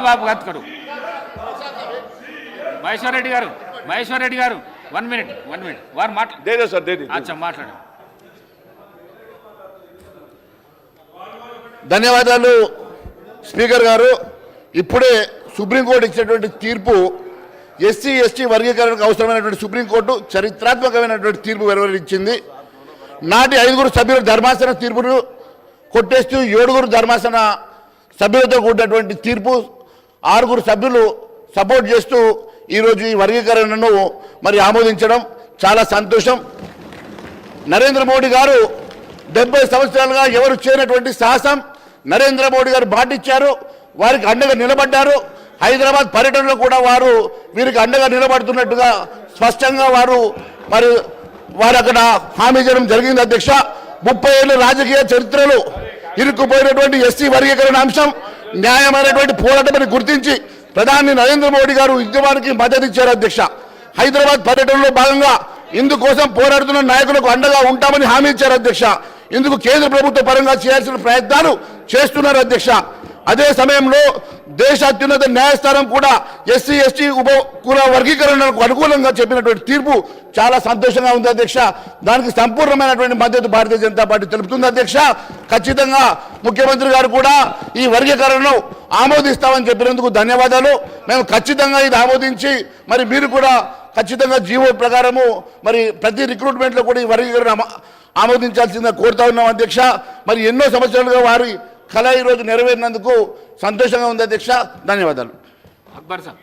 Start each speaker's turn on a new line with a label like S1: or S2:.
S1: బాబు గత్కరు మహేశ్వర్ రెడ్డి గారు 1 minute వారు మాట్లాడు.
S2: ధన్యవాదాలు స్పీకర్ గారు. ఇప్పుడే సుప్రీంకోర్టు ఇచ్చినటువంటి తీర్పు ఎస్సీ ఎస్టీ వర్గీకరణకు అవసరమైనటువంటి సుప్రీంకోర్టు చరిత్రాత్మకమైనటువంటి తీర్పు వెలువరించింది. నాటి 5 సభ్యుల ధర్మాసన తీర్పును కొట్టేస్తూ 7 ధర్మాసన సభ్యులతో కూడినటువంటి తీర్పు 6 సభ్యులు సపోర్ట్ చేస్తూ ఈరోజు ఈ వర్గీకరణను మరి ఆమోదించడం చాలా సంతోషం. నరేంద్ర మోడీ గారు 70 సంవత్సరాలుగా ఎవరు చేయనటువంటి సాహసం నరేంద్ర మోడీ గారు బాటిచ్చారు. వారికి అండగా నిలబడ్డారు. హైదరాబాద్ పర్యటనలో కూడా వారు వీరికి అండగా నిలబడుతున్నట్టుగా స్పష్టంగా వారు అక్కడ హామీ చేయడం జరిగింది. అధ్యక్ష, 30 ఏళ్ళ రాజకీయ చరిత్రలో ఇరుక్కుపోయినటువంటి ఎస్సీ వర్గీకరణ అంశం న్యాయమైనటువంటి పోరాటమని గుర్తించి ప్రధాని నరేంద్ర మోడీ గారు ఉద్యమానికి మద్దతు ఇచ్చారు. అధ్యక్ష, హైదరాబాద్ పర్యటనలో భాగంగా ఇందుకోసం పోరాడుతున్న నాయకులకు అండగా ఉంటామని హామీ ఇచ్చారు. అధ్యక్ష, ఇందుకు కేంద్ర ప్రభుత్వ పరంగా చేయాల్సిన ప్రయత్నాలు చేస్తున్నారు. అధ్యక్ష, అదే సమయంలో దేశ అత్యున్నత న్యాయస్థానం కూడా ఎస్సీ ఎస్టీ ఉప కుల వర్గీకరణకు అనుకూలంగా చెప్పినటువంటి తీర్పు చాలా సంతోషంగా ఉంది. అధ్యక్ష, దానికి సంపూర్ణమైనటువంటి మద్దతు భారతీయ జనతా పార్టీ తెలుపుతుంది. అధ్యక్ష, ఖచ్చితంగా ముఖ్యమంత్రి గారు కూడా ఈ వర్గీకరణను ఆమోదిస్తామని చెప్పినందుకు ధన్యవాదాలు. మేము ఖచ్చితంగా ఇది ఆమోదించి మరి మీరు కూడా ఖచ్చితంగా జీవో ప్రకారము మరి ప్రతి రిక్రూట్మెంట్లో కూడా ఈ వర్గీకరణ ఆమోదించాల్సిందిగా కోరుతా ఉన్నాం. అధ్యక్ష, మరి ఎన్నో సంవత్సరాలుగా వారి కళ ఈరోజు నెరవేరినందుకు సంతోషంగా ఉంది. అధ్యక్ష, ధన్యవాదాలు.
S1: అక్బర్ సార్.